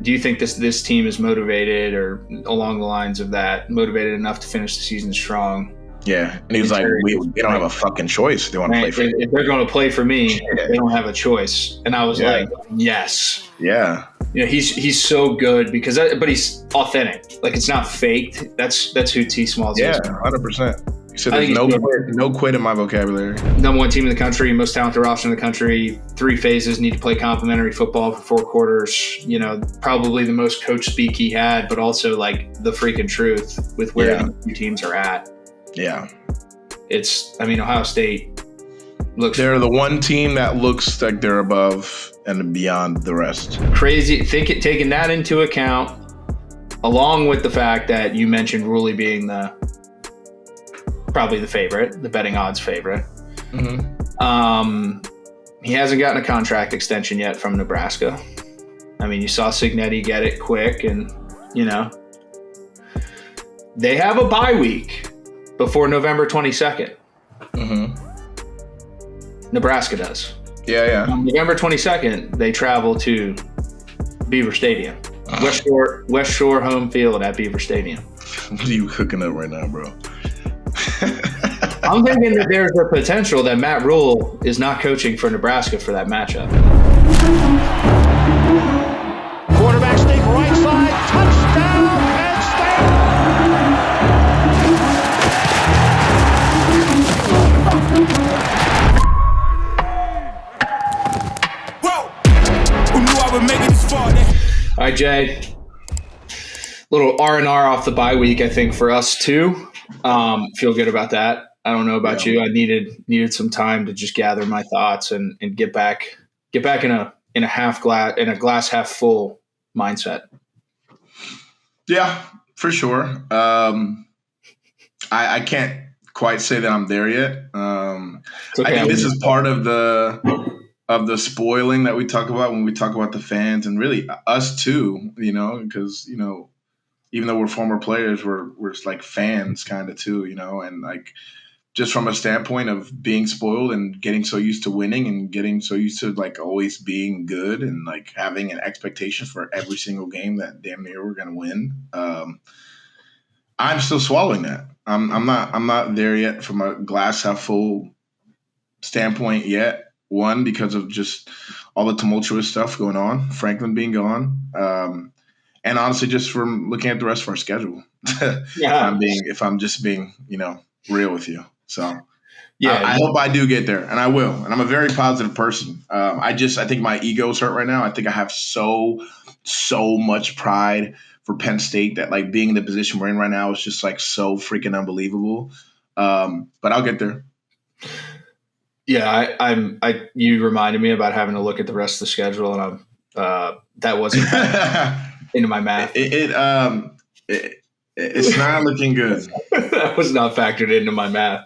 do you think this team is motivated, or along the lines of that, motivated enough to finish the season strong? Yeah, and he was like, we don't have a fucking choice. They want to play for me. If they're going to play for me, they don't have a choice. And I was like, yes. Yeah. He's so good but he's authentic. Like, it's not faked. That's who T. Smalls is. Yeah, 100%. He said there's no quit in my vocabulary. Number one team in the country, most talented roster in the country, 3 phases, need to play complimentary football for 4 quarters. Probably the most coach speak he had, but also like the freaking truth with where the 2 teams are at. Yeah. Ohio State looks. They're the one team that looks like they're above and beyond the rest. Crazy. Taking that into account, along with the fact that you mentioned Rhule being probably the favorite, the betting odds favorite. Mm-hmm. He hasn't gotten a contract extension yet from Nebraska. I mean, you saw Cignetti get it quick, and they have a bye week before November 22nd. Mm-hmm. Nebraska does. Yeah. On November 22nd, they travel to Beaver Stadium. West Shore home field at Beaver Stadium. What are you cooking up right now, bro? I'm thinking that there's a potential that Matt Rhule is not coaching for Nebraska for that matchup. Quarterback sneak right side, touchdown, Penn State! Whoa! Who knew I would make it this far? All right, Jay. Little R&R off the bye week, I think, for us too. Feel good about that. I don't know about you. I needed some time to just gather my thoughts and get back in a glass half full mindset. Yeah, for sure. I can't quite say that I'm there yet. Okay, I think this is part of the spoiling that we talk about when we talk about the fans, and really us too, because even though we're former players, we're like fans kind of too, and like just from a standpoint of being spoiled and getting so used to winning and getting so used to like always being good and like having an expectation for every single game that damn near we're gonna win. I'm still swallowing that. I'm not there yet from a glass half full standpoint yet. One, because of just all the tumultuous stuff going on, Franklin being gone. And honestly, just from looking at the rest of our schedule, if I'm just being, real with you. So I hope I do get there, and I will. And I'm a very positive person. I think my ego's hurt right now. I think I have so much pride for Penn State that like being in the position we're in right now is just like so freaking unbelievable. But I'll get there. Yeah, you reminded me about having to look at the rest of the schedule, and that wasn't into my math. It's not looking good. That was not factored into my math.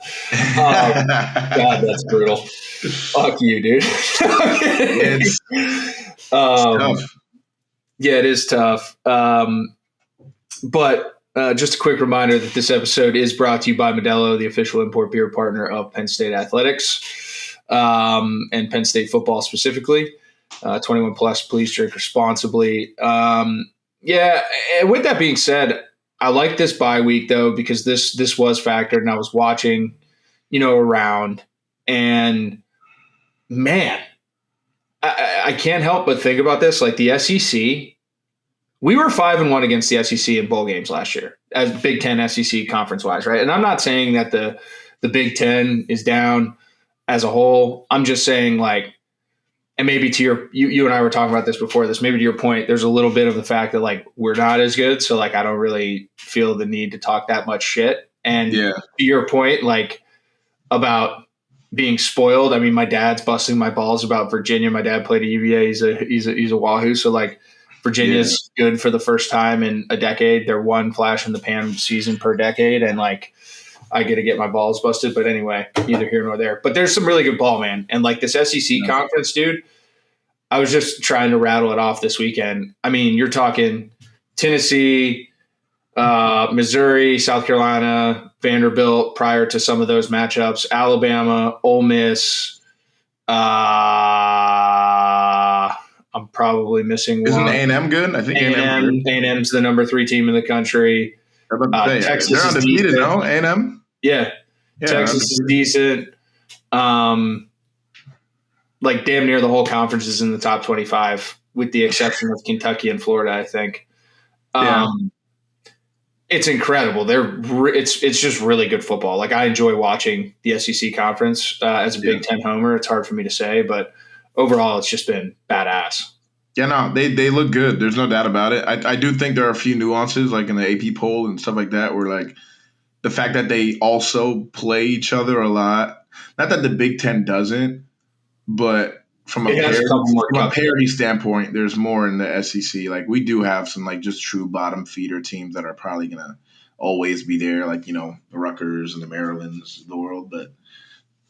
God, that's brutal. Fuck you, dude. It's tough. Yeah, it is tough. But just a quick reminder that this episode is brought to you by Modelo, the official import beer partner of Penn State Athletics and Penn State football specifically. 21 plus, please drink responsibly. And with that being said, I like this bye week though, because this was factored, and I was watching, around, and man, I can't help but think about this. Like the SEC, we were 5-1 against the SEC in bowl games last year as Big Ten SEC conference wise, right? And I'm not saying that the Big Ten is down as a whole. I'm just saying like, and maybe to you and I were talking about this before this, maybe to your point, there's a little bit of the fact that like we're not as good. So like I don't really feel the need to talk that much shit. And to your point, like about being spoiled. I mean, my dad's busting my balls about Virginia. My dad played at UVA. He's a Wahoo. So like Virginia's good for the first time in a decade. They're one flash in the pan season per decade. And like I get to get my balls busted. But anyway, neither here nor there. But there's some really good ball, man. And like this SEC conference, dude, I was just trying to rattle it off this weekend. I mean, you're talking Tennessee, Missouri, South Carolina, Vanderbilt prior to some of those matchups, Alabama, Ole Miss. I'm I'm probably missing Isn't one. A&M good? I think A&M's the number 3 team in the country. I'm about to say, Texas they're is undefeated, decent. no? A&M? Yeah. Texas is decent. Like damn near the whole conference is in the top 25, with the exception of Kentucky and Florida, I think. It's incredible. It's just really good football. Like I enjoy watching the SEC conference as a Big Ten homer. It's hard for me to say, but overall, it's just been badass. Yeah, no, they look good. There's no doubt about it. I do think there are a few nuances, like in the AP poll and stuff like that, where like the fact that they also play each other a lot. Not that the Big Ten doesn't, but from a parity standpoint, there's more in the SEC. Like we do have some like just true bottom feeder teams that are probably gonna always be there, like the Rutgers and the Marylands of the world. But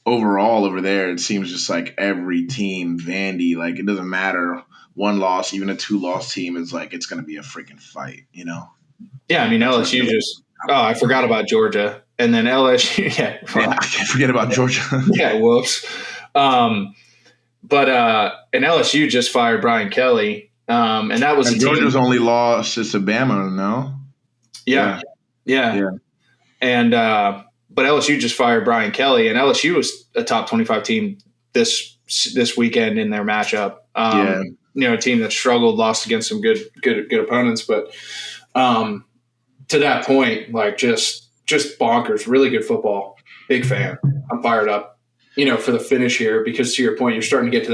overall, over there, it seems just like every team, Vandy, like it doesn't matter. One loss, even a 2-loss team is like it's gonna be a freaking fight, Yeah, I mean LSU just. Oh, I forgot about Georgia, and then LSU. Yeah, I can't forget about Georgia. Yeah, whoops. But and LSU just fired Brian Kelly, and that was Georgia's only loss to Bama, no? Yeah. And but LSU just fired Brian Kelly, and LSU was a top 25 team this weekend in their matchup. A team that struggled, lost against some good opponents, but to that point, like just bonkers, really good football. Big fan. I'm fired up. For the finish here, because to your point, you're starting to get to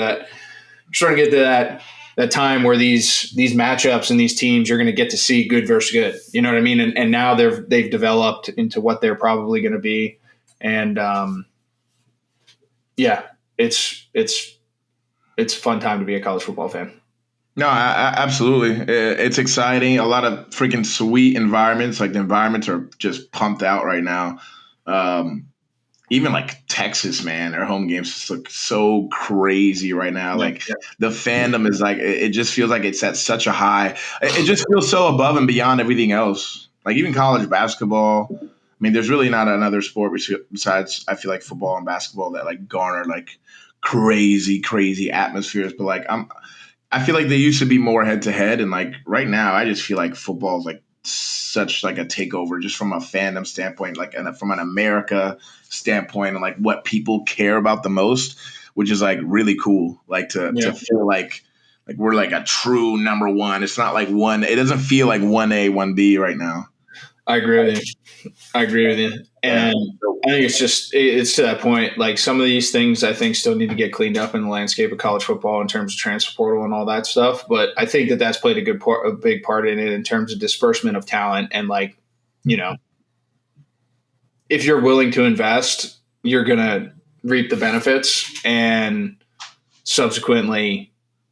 that time where these matchups and these teams, you're going to get to see good versus good. You know what I mean? And now they've developed into what they're probably going to be. And it's a fun time to be a college football fan. No, absolutely. It's exciting. A lot of freaking sweet environments. Like the environments are just pumped out right now. Even like Texas, man, their home games just look so crazy right now. The fandom is like, it just feels like it's at such a high. It just feels so above and beyond everything else. Like even college basketball. I mean, there's really not another sport besides, I feel like football and basketball that like garner like crazy atmospheres. But like, I feel like they used to be more head to head. And like right now, I just feel like football is like such like a takeover just from a fandom standpoint, like and from an America standpoint, and like what people care about the most, which is like really cool. Like to feel like we're like a true number one. It's not like one. It doesn't feel like 1A, 1B right now. I agree with you. And I think it's to that point. Like some of these things I think still need to get cleaned up in the landscape of college football in terms of transfer portal and all that stuff. But I think that's played a big part in it in terms of disbursement of talent. And like, if you're willing to invest, you're going to reap the benefits, and subsequently,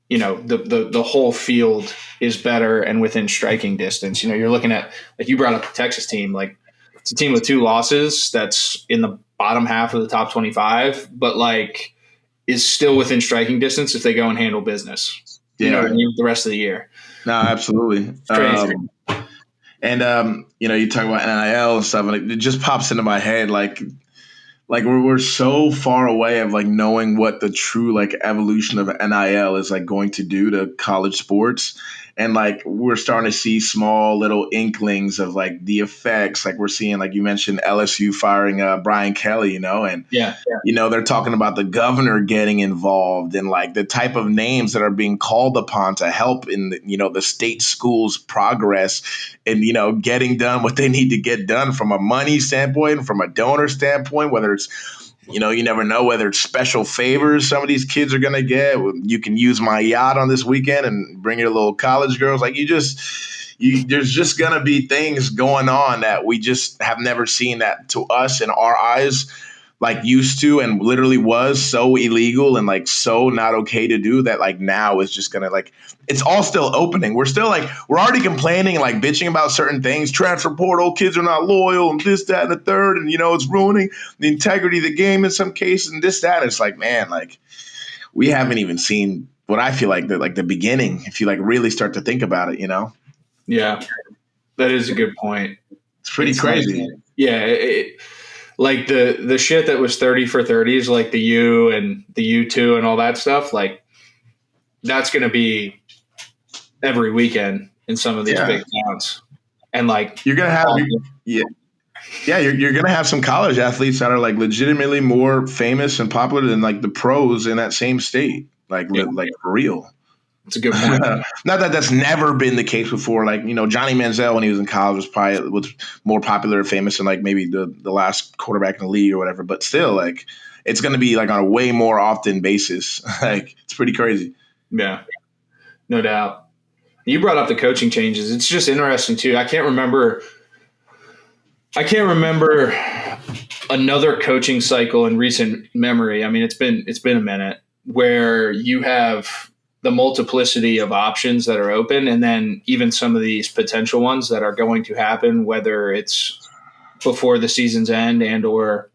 the whole field is better and within striking distance. You're looking at, like you brought up the Texas team, like it's a team with 2 losses that's in the bottom half of the top 25, but like is still within striking distance if they go and handle business. You know what I mean? The rest of the year. No, absolutely. It's crazy. You talk about NIL and stuff, and it just pops into my head like we're so far away of like knowing what the true like evolution of NIL is like going to do to college sports. And like we're starting to see small little inklings of like the effects. Like we're seeing, like you mentioned, LSU firing Brian Kelly, and they're talking about the governor getting involved and like the type of names that are being called upon to help in the state schools' progress and getting done what they need to get done from a money standpoint, from a donor standpoint, whether it's you never know whether it's special favors some of these kids are going to get. You can use my yacht on this weekend and bring your little college girls. Like there's just going to be things going on that we just have never seen that to us in our eyes like used to, and literally was so illegal and like so not okay to do that. Like now is just going to like, it's all still opening. We're still like, we're already complaining and like bitching about certain things. Transfer portal, kids are not loyal and this, that, and the third. And, it's ruining the integrity of the game in some cases and this, that. And it's like, man, like we haven't even seen what I feel like the beginning, if you like really start to think about it, Yeah, that is a good point. It's pretty crazy. Like, like the shit that was 30 for 30s, like the U and the U2 and all that stuff. Like that's going to be every weekend in some of these big towns. And like you're going to have you're going to have some college athletes that are like legitimately more famous and popular than like the pros in that same state. Like for real. It's a good point. Not that that's never been the case before. Like, Johnny Manziel when he was in college was more popular and famous than like maybe the last quarterback in the league or whatever. But still, like, it's going to be like on a way more often basis. Like, it's pretty crazy. Yeah, no doubt. You brought up the coaching changes. It's just interesting too. I can't remember another coaching cycle in recent memory. I mean, it's been a minute where you have the multiplicity of options that are open, and then even some of these potential ones that are going to happen, whether it's before the season's end and or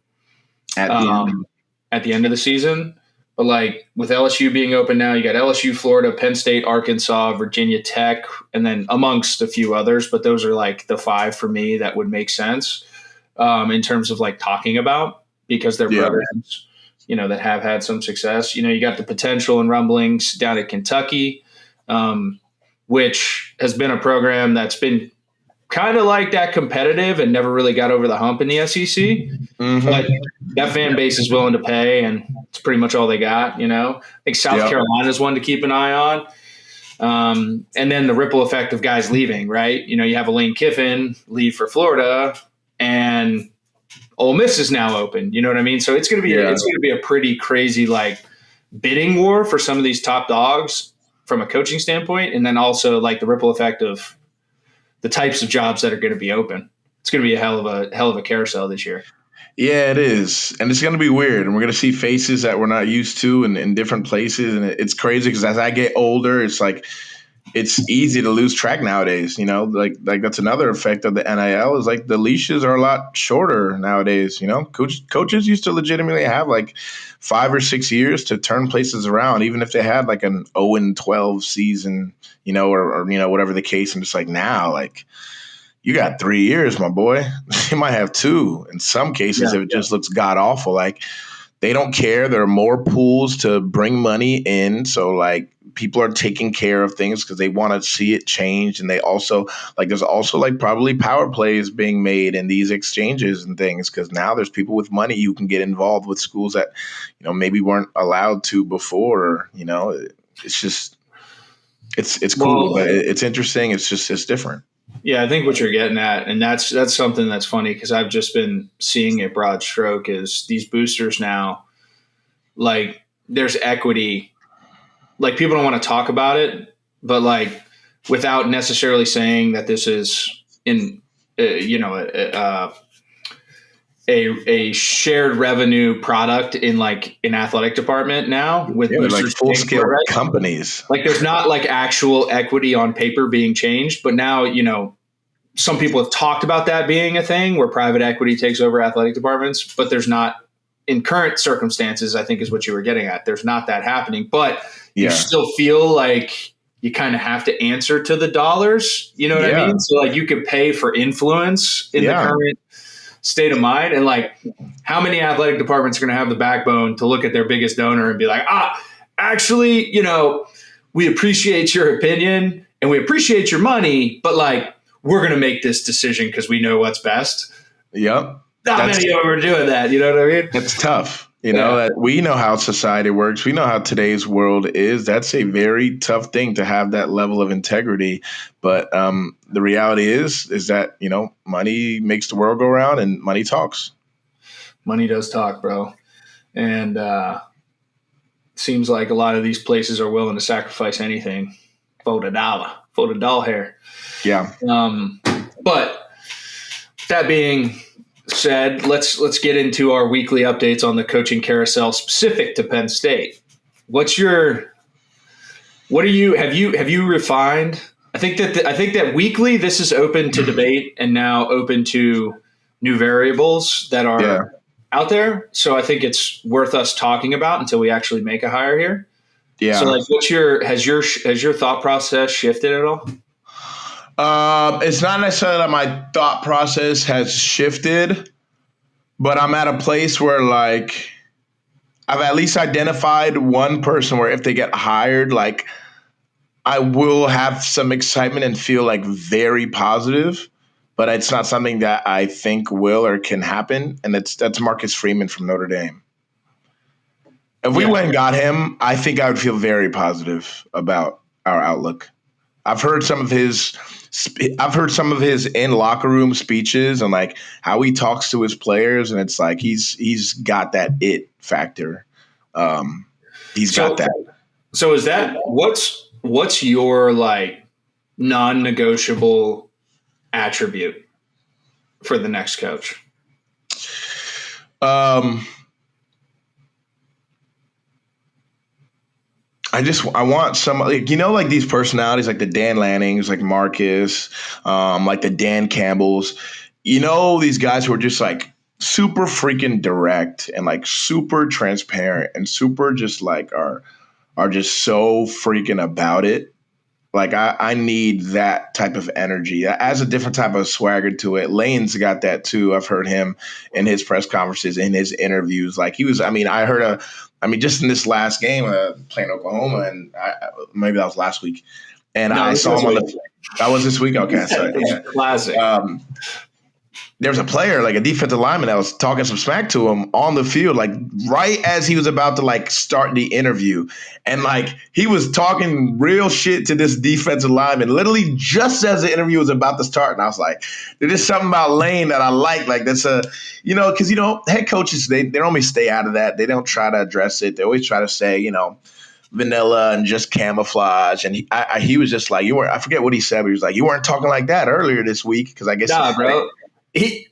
at the end of the season. But like with LSU being open now, you got LSU, Florida, Penn State, Arkansas, Virginia Tech, and then amongst a few others. But those are like the 5 for me that would make sense in terms of like talking about, because they're programs, that have had some success. You got the potential and rumblings down at Kentucky, which has been a program that's been kind of like that competitive and never really got over the hump in the SEC. Mm-hmm. But that fan base is willing to pay, and it's pretty much all they got. I think South Carolina is one to keep an eye on. And then the ripple effect of guys leaving, right? You have a Lane Kiffin leave for Florida, and Ole Miss is now open. You know what I mean? So it's going to be a pretty crazy like bidding war for some of these top dogs from a coaching standpoint, and then also like the ripple effect of the types of jobs that are going to be open. It's going to be a hell of a carousel this year. Yeah, it is. And it's going to be weird. And we're going to see faces that we're not used to in different places. And it's crazy because as I get older, it's like it's easy to lose track nowadays. Like that's another effect of the NIL is like the leashes are a lot shorter nowadays. Coaches used to legitimately have like 5 or 6 years to turn places around, even if they had like an 0-12 season, or whatever the case. I'm just like now, like you got 3 years, my boy. You might have 2 in some cases if it just looks god awful. Like they don't care. There are more pools to bring money in, so like people are taking care of things because they want to see it change, and they also like there's also like probably power plays being made in these exchanges and things because now there's people with money who can get involved with schools that maybe weren't allowed to before. It's just it's cool, but it's interesting. It's different. Yeah, I think what you're getting at, and that's something that's funny because I've just been seeing a broad stroke is these boosters now, like there's equity. Like people don't want to talk about it, but like without necessarily saying that this is in a shared revenue product in like an athletic department now with like full scale companies. Like there's not like actual equity on paper being changed, but now some people have talked about that being a thing where private equity takes over athletic departments, but there's not in current circumstances. I think is what you were getting at. There's not that happening, but you still feel like you kind of have to answer to the dollars. You know what I mean? So like you could pay for influence in the current state of mind, and like how many athletic departments are going to have the backbone to look at their biggest donor and be like, actually, we appreciate your opinion and we appreciate your money, but like we're going to make this decision because we know what's best. Yep. Not many of them are doing that. You know what I mean? It's tough. That we know how society works. We know how today's world is. That's a very tough thing to have that level of integrity. But the reality is that, money makes the world go round and money talks. Money does talk, bro. And seems like a lot of these places are willing to sacrifice anything. Vote a doll hair. Yeah. But that being said, let's get into our weekly updates on the coaching carousel specific to Penn State. Have you refined? I think that weekly this is open to debate and now open to new variables that are out there. So I think it's worth us talking about until we actually make a hire here. Yeah. So like has your thought process shifted at all? It's not necessarily that my thought process has shifted, but I'm at a place where like I've at least identified one person where if they get hired, like I will have some excitement and feel like very positive, but it's not something that I think will or can happen. And that's Marcus Freeman from Notre Dame. If we went and got him, I think I would feel very positive about our outlook. I've heard some of his in locker room speeches and like how he talks to his players, and it's like he's got that it factor. He's got that. So is that what's your like non-negotiable attribute for the next coach? I want some, like, like these personalities, like the Dan Lannings, like Marcus, like the Dan Campbells, these guys who are just like super freaking direct and like super transparent and super just like are just so freaking about it. Like I need that type of energy. That adds a different type of swagger to it. Lane's got that too. I've heard him in his press conferences, in his interviews. Like just in this last game, playing Oklahoma, and maybe that was last week. And I saw him that was this week. Okay, so yeah. Classic. There was a player, like a defensive lineman, that was talking some smack to him on the field, like right as he was about to like start the interview. And like he was talking real shit to this defensive lineman, literally just as the interview was about to start. And I was like, there's just something about Lane that I like. Like that's because head coaches, they normally stay out of that. They don't try to address it. They always try to say, vanilla and just camouflage. And he was just like, I forget what he said, but he was like, you weren't talking like that earlier this week. Because I guess bro.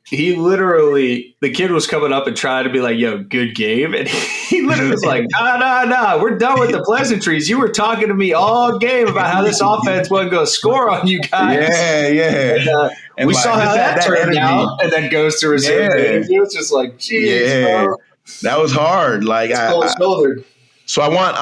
He literally, the kid was coming up and trying to be like, yo, good game. And he literally was like, nah, we're done with the pleasantries. You were talking to me all game about how this offense wasn't going to score on you guys. Yeah. And we saw how that turned out, and then goes to resume the interview. It's just like, geez, bro. That was hard. Like, so I want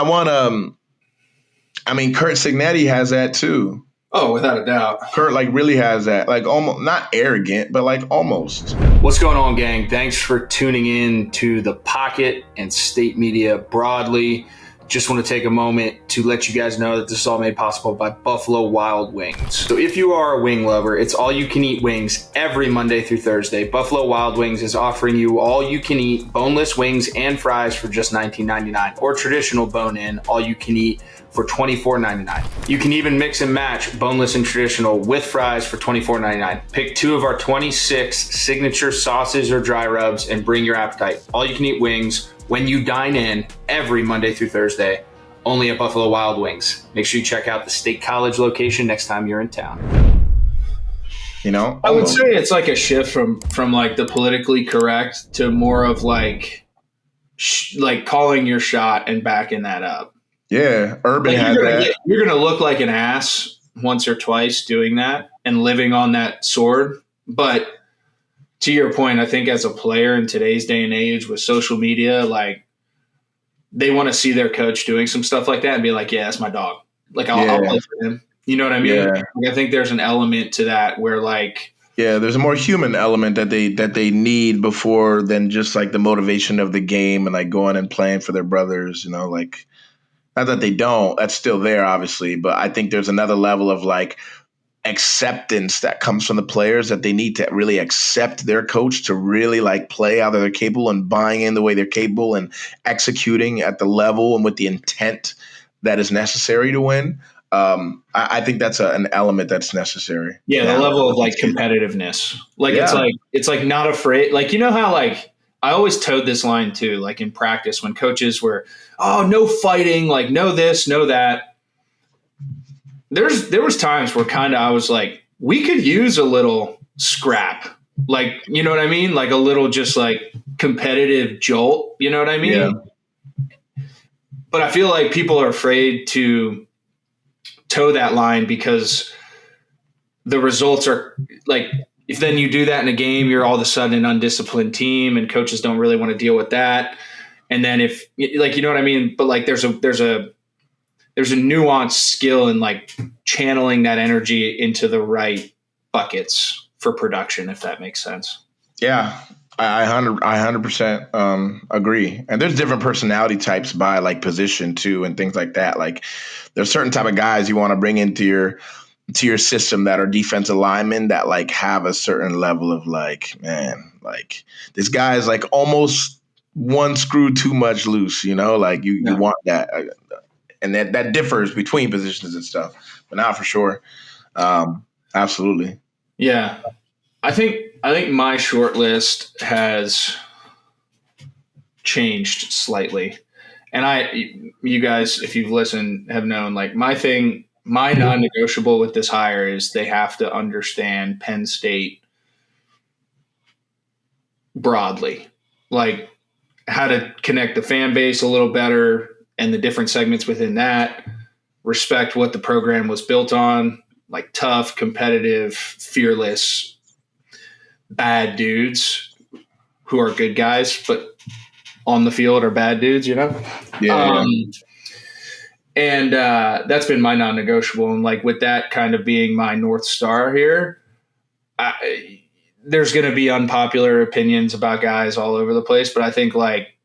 Kurt Signetti has that too. Oh, without a doubt. Kurt really has that, almost not arrogant, but almost. What's going on, gang? Thanks for tuning in to The Pocket and State Media broadly. Just want to take a moment to let you guys know that this is all made possible by Buffalo Wild Wings. So if you are a wing lover, it's all-you-can-eat wings every Monday through Thursday. Buffalo Wild Wings is offering you all-you-can-eat boneless wings and fries for just $19.99, or traditional bone-in, all-you-can-eat for $24.99. You can even mix and match boneless and traditional with fries for $24.99. Pick two of our 26 signature sauces or dry rubs and bring your appetite. All-you-can-eat wings when you dine in every Monday through Thursday, only at Buffalo Wild Wings. Make sure you check out the State College location next time you're in town. I would say it's like a shift from like the politically correct to more of like calling your shot and backing that up. Yeah, Urban had that. You're going to look like an ass once or twice doing that and living on that sword. But to your point, I think as a player in today's day and age with social media, they want to see their coach doing some stuff like that and be like, yeah, that's my dog. I'll play for him. You know what I mean? Yeah. I think there's an element to that where there's a more human element that they need before than just the motivation of the game and going and playing for their brothers, not that they don't, that's still there obviously, but I think there's another level of acceptance that comes from the players, that they need to really accept their coach to really play how they're capable and buying in the way they're capable and executing at the level and with the intent that is necessary to win. I think that's an element that's necessary. Yeah, the level of competitiveness. It's not afraid. How I always towed this line too, in practice when coaches were, oh, no fighting, no this, no that. There was times where I was like, we could use a little scrap. You know what I mean? A little just competitive jolt. You know what I mean? Yeah. But I feel like people are afraid to toe that line because the results are if then you do that in a game, you're all of a sudden an undisciplined team and coaches don't really want to deal with that. And then if you know what I mean? But there's a nuanced skill in channeling that energy into the right buckets for production, if that makes sense. Yeah, I 100% agree. And there's different personality types by like position too, and things like that. Like there's certain type of guys you want to bring into your system that are defensive linemen that like have a certain level of like, man, like this guy is like almost one screw too much loose, like you want that. And that differs between positions and stuff, but not for sure. Absolutely. Yeah. I think my short list has changed slightly. And you guys, if you've listened, have known like my non-negotiable with this hire is they have to understand Penn State broadly, like how to connect the fan base a little better and the different segments within that, respect what the program was built on, like tough, competitive, fearless, bad dudes who are good guys, but on the field are bad dudes, Yeah. And that's been my non-negotiable. And like with that kind of being my North Star here, there's going to be unpopular opinions about guys all over the place, but I think like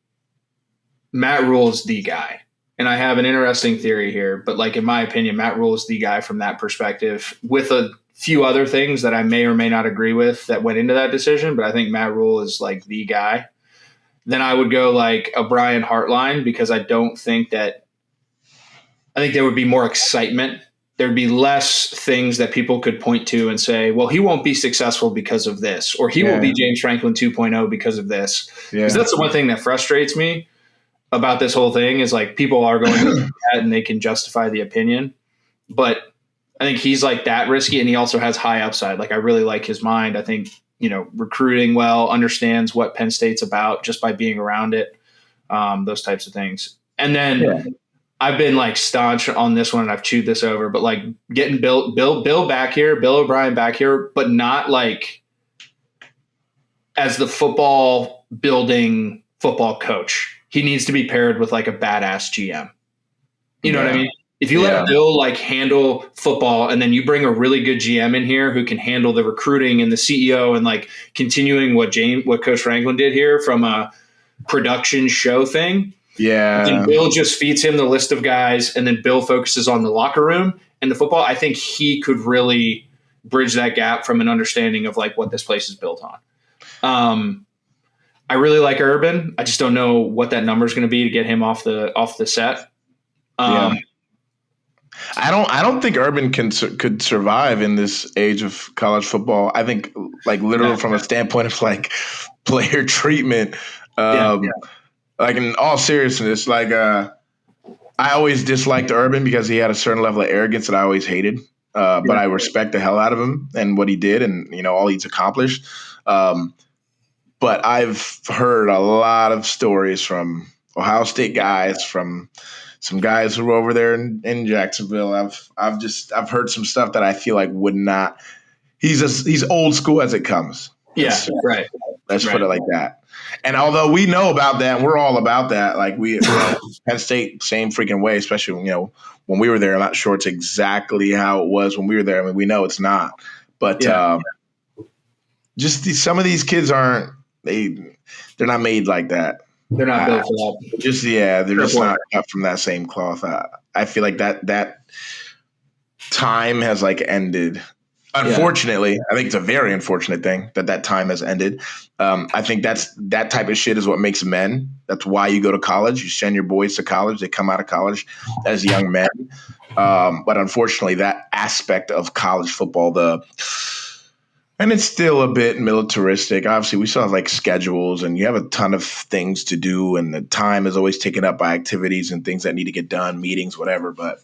Matt Rhule is the guy. And I have an interesting theory here, but like in my opinion, Matt Rhule is the guy from that perspective with a few other things that I may or may not agree with that went into that decision, but I think Matt Rhule is like the guy. Then I would go like a Brian Hartline because I think there would be more excitement. There'd be less things that people could point to and say, well, he won't be successful because of this, or he will be James Franklin 2.0 because of this. Because that's the one thing that frustrates me about this whole thing is like people are going to do that and they can justify the opinion. But I think he's like that risky and he also has high upside. Like I really like his mind. I think, recruiting well, understands what Penn State's about just by being around it, those types of things. And then I've been like staunch on this one and I've chewed this over, but like getting Bill back here, Bill O'Brien back here, but not like as the football building football coach. He needs to be paired with like a badass GM. You know what I mean? If you let Bill like handle football and then you bring a really good GM in here who can handle the recruiting and the CEO and like continuing what Coach Franklin did here from a production show thing. Yeah. And Bill just feeds him the list of guys and then Bill focuses on the locker room and the football. I think he could really bridge that gap from an understanding of like what this place is built on. I really like Urban. I just don't know what that number is going to be to get him off the set. I don't think Urban could survive in this age of college football. I think like literal from a standpoint of like player treatment. Like in all seriousness, like I always disliked Urban because he had a certain level of arrogance that I always hated. But I respect the hell out of him and what he did and all he's accomplished. But I've heard a lot of stories from Ohio State guys, from some guys who were over there in Jacksonville. I've heard some stuff that I feel like would not. He's old school as it comes. Right. Let's put it like that. And although we know about that, we're all about that. Like Penn State, same freaking way. Especially when we were there. I'm not sure it's exactly how it was when we were there. I mean, we know it's not. But some of these kids aren't. They're not made like that. They're not built for that. They're just not cut from that same cloth. I feel like that time has like ended. Unfortunately, I think it's a very unfortunate thing that time has ended. I think that type of shit is what makes men. That's why you go to college. You send your boys to college. They come out of college as young men. But unfortunately, that aspect of college football, and it's still a bit militaristic. Obviously, we still have like schedules and you have a ton of things to do and the time is always taken up by activities and things that need to get done, meetings, whatever. But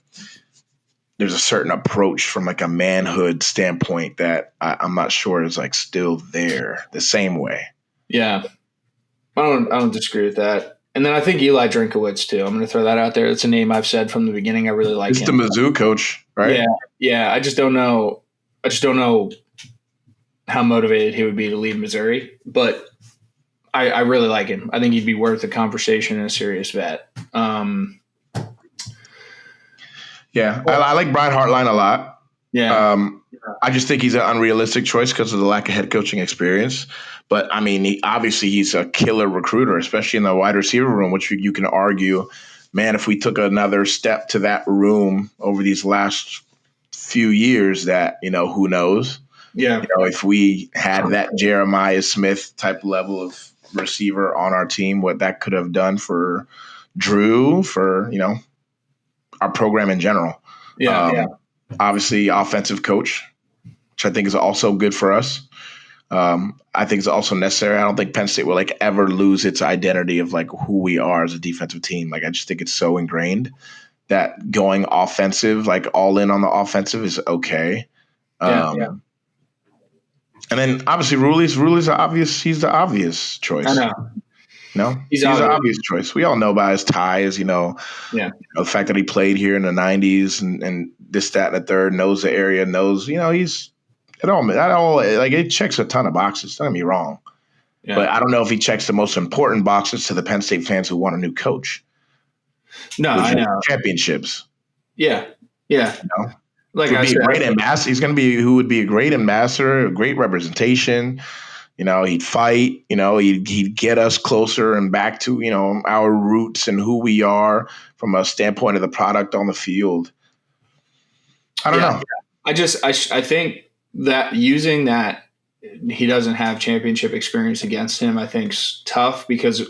there's a certain approach from like a manhood standpoint that I'm not sure is like still there the same way. Yeah. I don't disagree with that. And then I think Eli Drinkowitz too. I'm going to throw that out there. It's a name I've said from the beginning. I really like him. He's the Mizzou coach, right? Yeah. I just don't know how motivated he would be to leave Missouri, but I really like him. I think he'd be worth a conversation and a serious bet. I like Brian Hartline a lot. Yeah. I just think he's an unrealistic choice because of the lack of head coaching experience. But I mean, obviously he's a killer recruiter, especially in the wide receiver room, which you can argue, man, if we took another step to that room over these last few years, that, who knows? Yeah. If we had that Jeremiah Smith type level of receiver on our team, what that could have done for Rhule, for, our program in general. Yeah. Obviously, offensive coach, which I think is also good for us. I think it's also necessary. I don't think Penn State will ever lose its identity of who we are as a defensive team. I just think it's so ingrained that going offensive, all in on the offensive, is okay. And then obviously Rhule's the obvious. He's the obvious choice. I know. No, he's an obvious choice. We all know about his ties. The fact that he played here in the '90s and this, that, and the third. Knows the area. Knows he's it checks a ton of boxes. Don't get me wrong, but I don't know if he checks the most important boxes to the Penn State fans who want a new coach. No, I know championships. Yeah. Like I said, great ambassador. He's going to be who would be a great ambassador, a great representation. He'd fight. He'd get us closer and back to our roots and who we are from a standpoint of the product on the field. I don't know. I think that using that he doesn't have championship experience against him, I think's tough, because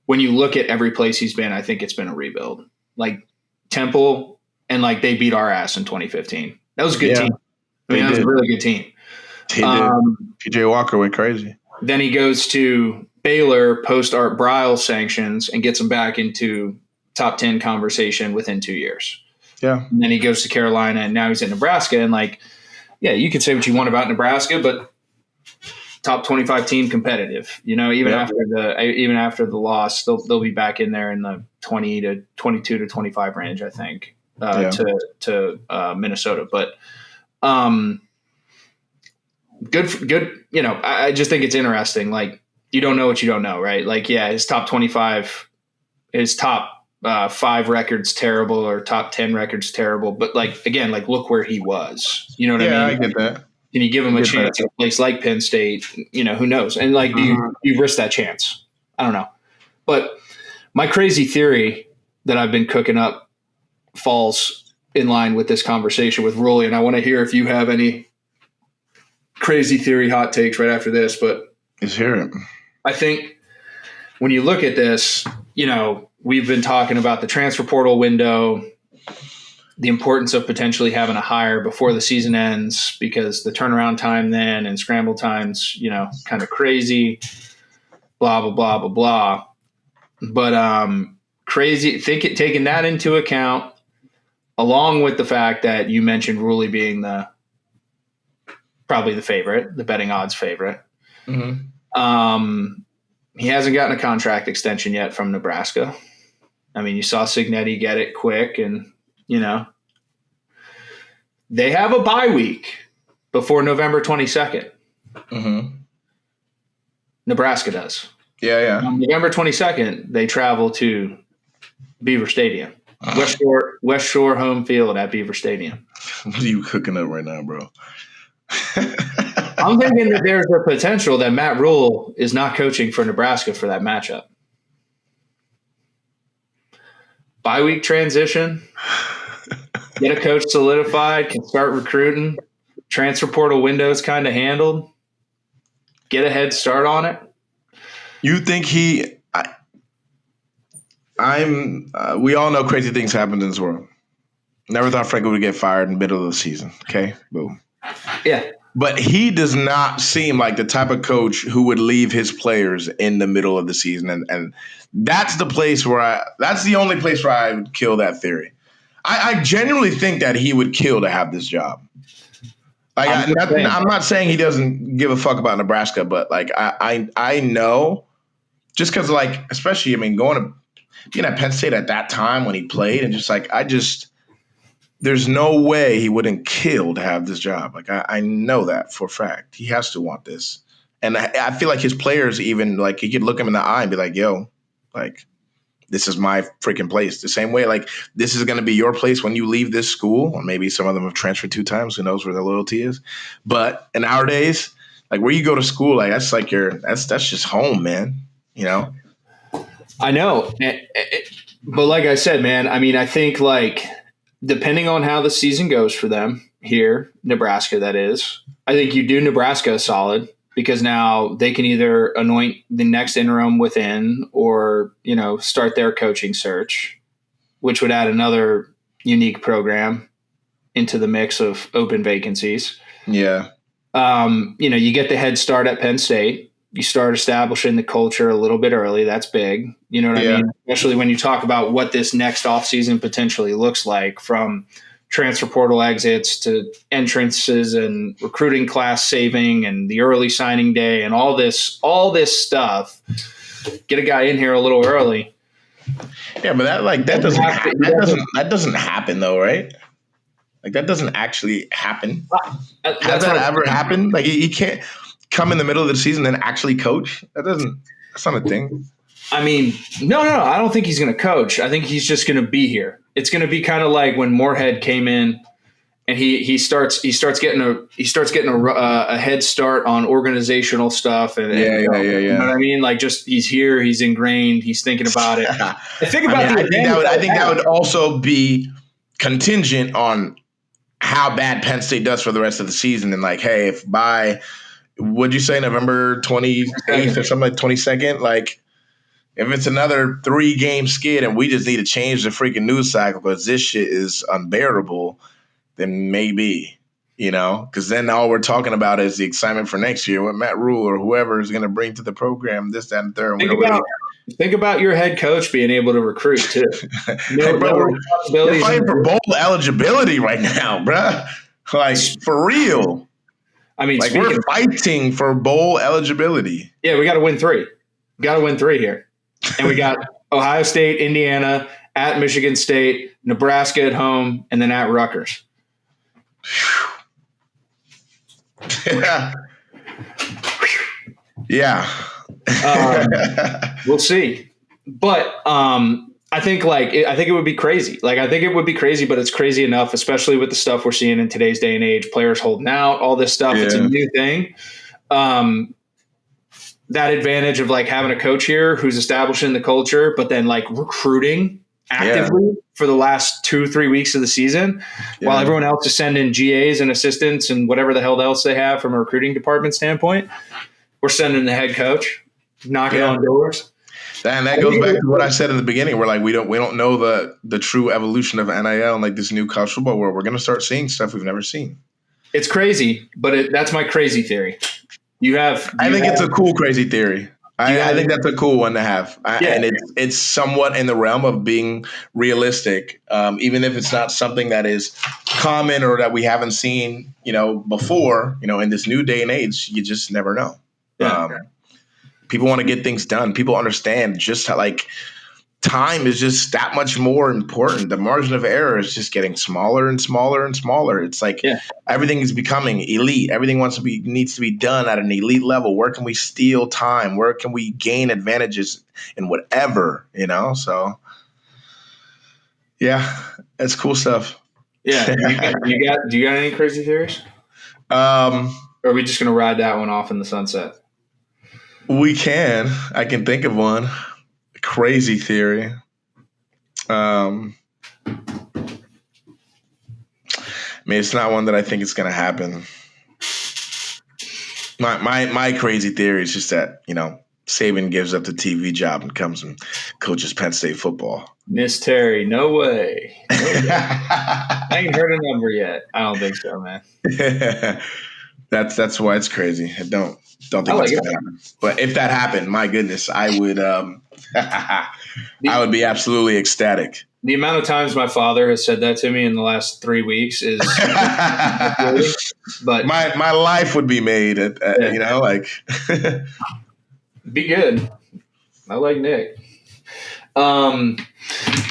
when you look at every place he's been, I think it's been a rebuild. Like Temple, and they beat our ass in 2015. That was a good team. I mean, that was a really good team. He did. PJ Walker went crazy. Then he goes to Baylor post Art Briles sanctions and gets him back into top 10 conversation within 2 years. Yeah. And then he goes to Carolina, and now he's in Nebraska. And you could say what you want about Nebraska, but top 25 team competitive. Even after the loss, they'll be back in there in the 20 to 22 to 25 range, I think, to Minnesota. But good. I just think it's interesting. You don't know what you don't know, right? His top 25, his top 5 records terrible, or top 10 records terrible. But again, look where he was. You know what I mean? Yeah, I get that. Can you give him a chance at a place like Penn State? Who knows? And do you risk that chance? I don't know. But my crazy theory that I've been cooking up falls in line with this conversation with Rhule, and I want to hear if you have any crazy theory hot takes right after this. But let's hear it. I think when you look at this, we've been talking about the transfer portal window, the importance of potentially having a hire before the season ends, because the turnaround time then and scramble times, kind of crazy, blah, blah, blah, blah, blah. But taking that into account, along with the fact that you mentioned Rhule being probably the favorite, the betting odds favorite. Mm-hmm. He hasn't gotten a contract extension yet from Nebraska. I mean, you saw Cignetti get it quick, and they have a bye week before November 22nd. Mm-hmm. Nebraska does. Yeah. On November 22nd, they travel to Beaver Stadium. West Shore home field at Beaver Stadium. What are you cooking up right now, bro? I'm thinking that there's a potential that Matt Rhule is not coaching for Nebraska for that matchup. Bye week transition, get a coach solidified, can start recruiting, transfer portal windows kind of handled, get a head start on it. You think we all know crazy things happen in this world. Never thought Frank would get fired in the middle of the season. Okay, boom. Yeah. But he does not seem like the type of coach who would leave his players in the middle of the season. And that's the place that's the only place where I would kill that theory. I genuinely think that he would kill to have this job. I'm not saying he doesn't give a fuck about Nebraska, but I know, just because especially, being at Penn State at that time when he played, and there's no way he wouldn't kill to have this job. I know that for a fact. He has to want this. And I feel like his players even, he could look him in the eye and be like, yo, this is my freaking place. The same way, like, this is going to be your place when you leave this school, or maybe some of them have transferred 2 times. Who knows where their loyalty is? But in our days, like, where you go to school, like, that's like that's just home, man. You know? I know. But like I said, man, I mean, I think, like, depending on how the season goes for them here, Nebraska, that is, I think you do Nebraska solid, because now they can either anoint the next interim within, or, you know, start their coaching search, which would add another unique program into the mix of open vacancies. Yeah. You know, you get the head start at Penn State. You start establishing the culture a little bit early. That's big. You know what I mean? Especially when you talk about what this next offseason potentially looks like, from transfer portal exits to entrances and recruiting class saving and the early signing day and all this stuff. Get a guy in here a little early. Yeah, but that doesn't happen though, right? Like, that doesn't actually happen. Has that ever happened? Like, he can't come in the middle of the season and actually coach. That's not a thing. I mean, no, I don't think he's going to coach. I think he's just going to be here. It's going to be kind of like when Moorhead came in, and he starts getting a head start on organizational stuff. And You know what I mean? Like, just, he's here, he's ingrained, he's thinking about it. I think that would also be contingent on how bad Penn State does for the rest of the season. And, like, hey, if by, what'd you say, November 28th or something, like 22nd, like, if it's another 3-game skid and we just need to change the freaking news cycle because this shit is unbearable, then maybe, you know, because then all we're talking about is the excitement for next year, what Matt Rhule or whoever is going to bring to the program, this, that, and third. Think about your head coach being able to recruit too. Hey, bro, you're fighting for bowl eligibility right now, bruh. Like, for real. I mean, like, we're fighting for bowl eligibility. Yeah, we got to win 3. Got to win 3 here. And we got Ohio State, Indiana, at Michigan State, Nebraska at home, and then at Rutgers. Yeah. We'll see. But I think it would be crazy. Like, I think it would be crazy, but it's crazy enough, especially with the stuff we're seeing in today's day and age, players holding out, all this stuff. Yeah. It's a new thing. That advantage of, like, having a coach here who's establishing the culture, but then, like, recruiting actively for the last 2-3 weeks of the season, while everyone else is sending GAs and assistants and whatever the hell else they have from a recruiting department standpoint. We're sending the head coach, knocking on doors. And that goes back to what I said in the beginning, where, like, we don't know the true evolution of NIL and, like, this new college football where we're going to start seeing stuff we've never seen. It's crazy, but that's my crazy theory. I think it's a cool, crazy theory. I think that's a cool one to have. And it's somewhat in the realm of being realistic, even if it's not something that is common or that we haven't seen, you know, before. You know, in this new day and age, you just never know. Yeah. People want to get things done. People understand just how, like, time is just that much more important. The margin of error is just getting smaller and smaller and smaller. It's like everything is becoming elite. Everything needs to be done at an elite level. Where can we steal time? Where can we gain advantages in whatever, you know? So, yeah, it's cool stuff. Yeah. Do you got any crazy theories? Or are we just going to ride that one off in the sunset? We can. I can think of one. Crazy theory. I mean, it's not one that I think is going to happen. My crazy theory is just that, you know, Saban gives up the TV job and comes and coaches Penn State football. Miss Terry, no way. I ain't heard a number yet. I don't think so, man. That's why it's crazy. I don't think that's going to happen. But if that happened, my goodness, I would I would be absolutely ecstatic. The amount of times my father has said that to me in the last 3 weeks is but my life would be made you know, like be good. I like Nick. All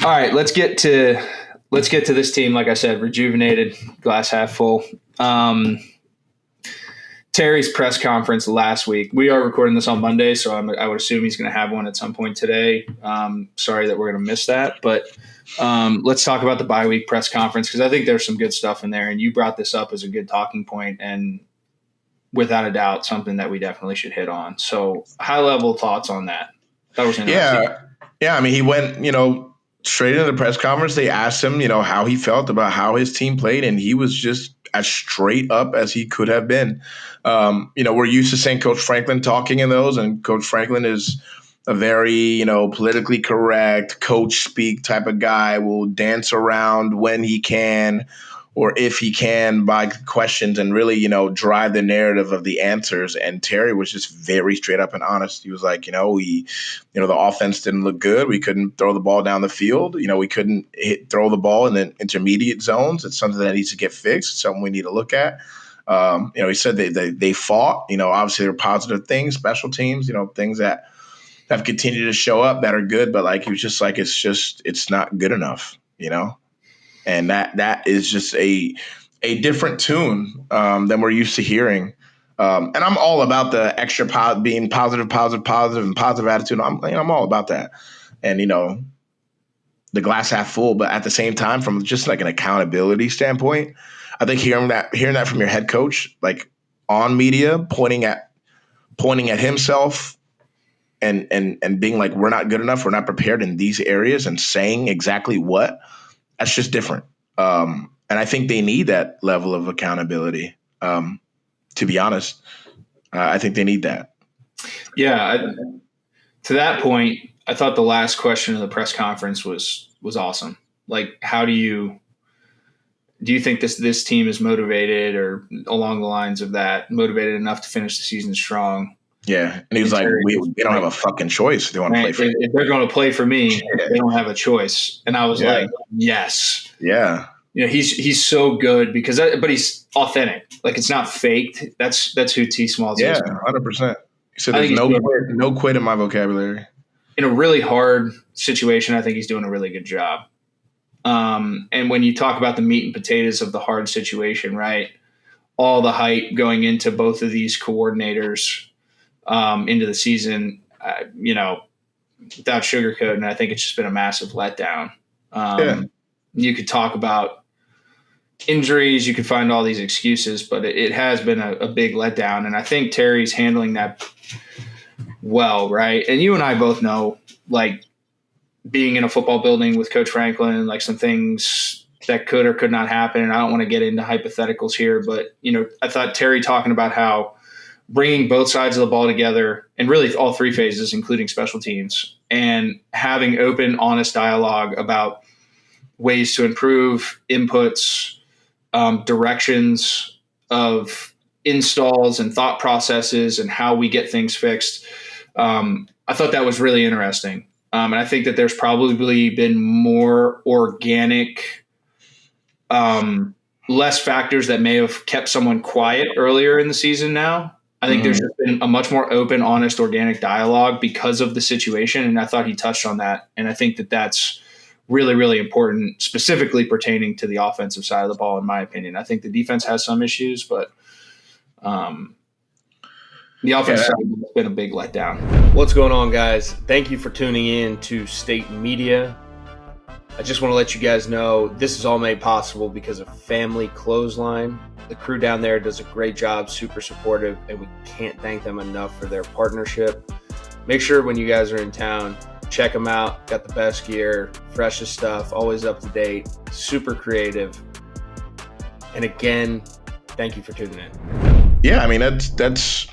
right, let's get to this team. Like I said, rejuvenated, glass half full. Terry's press conference last week. We are recording this on Monday, so I would assume he's going to have one at some point today. Sorry that we're going to miss that, but let's talk about the bye week press conference because I think there's some good stuff in there, and you brought this up as a good talking point, and without a doubt, something that we definitely should hit on. So, high-level thoughts on that. That was interesting. Yeah. I mean, he went, straight into the press conference. They asked him, how he felt about how his team played, and he was just as straight up as he could have been. We're used to seeing Coach Franklin talking in those, and Coach Franklin is a very, politically correct, coach speak type of guy, will dance around when he can or if he can by questions and really, drive the narrative of the answers. And Terry was just very straight up and honest. He was like, the offense didn't look good. We couldn't throw the ball down the field. We couldn't throw the ball in the intermediate zones. It's something that needs to get fixed. It's something we need to look at. He said they fought. Obviously there were positive things, special teams, things that have continued to show up that are good. But he was just like, it's not good enough, And that is just a different tune than we're used to hearing. And I'm all about the extra being positive, and positive attitude. I'm all about that. And, the glass half full. But at the same time, from just like an accountability standpoint, I think hearing that from your head coach, on media, pointing at himself and being like, we're not good enough, we're not prepared in these areas, and saying exactly what, that's just different. And I think they need that level of accountability, to be honest. I think they need that. Yeah. To that point, I thought the last question of the press conference was awesome. How do you think this team is motivated, or along the lines of that, motivated enough to finish the season strong? Yeah. And he was like, we don't have a fucking choice if they want to play for me. If they're going to play for me, they don't have a choice. And I was like, yes. Yeah. He's so good but he's authentic. It's not faked. That's who T. Smalls is. Yeah, 100%. He said there's no quit in my vocabulary. In a really hard situation, I think he's doing a really good job. And when you talk about the meat and potatoes of the hard situation, right, all the hype going into both of these coordinators into the season, without sugarcoating, I think it's just been a massive letdown. You could talk about injuries, you could find all these excuses, but it has been a big letdown. And I think Terry's handling that well, right? And you and I both know, being in a football building with Coach Franklin, some things that could or could not happen. And I don't want to get into hypotheticals here, but, I thought Terry talking about how bringing both sides of the ball together, and really all three phases, including special teams, and having open, honest dialogue about ways to improve, inputs, directions of installs and thought processes and how we get things fixed. I thought that was really interesting. And I think that there's probably been more organic, less factors that may have kept someone quiet earlier in the season now. I think there's just been a much more open, honest, organic dialogue because of the situation. And I thought he touched on that. And I think that that's really, really important, specifically pertaining to the offensive side of the ball, in my opinion. I think the defense has some issues, but the offense side has been a big letdown. What's going on, guys? Thank you for tuning in to State Media. I just want to let you guys know this is all made possible because of Family Clothesline. The crew down there does a great job, super supportive, and we can't thank them enough for their partnership. Make sure when you guys are in town, check them out. Got the best gear, freshest stuff, always up to date, super creative. And again, thank you for tuning in. Yeah, I mean, that's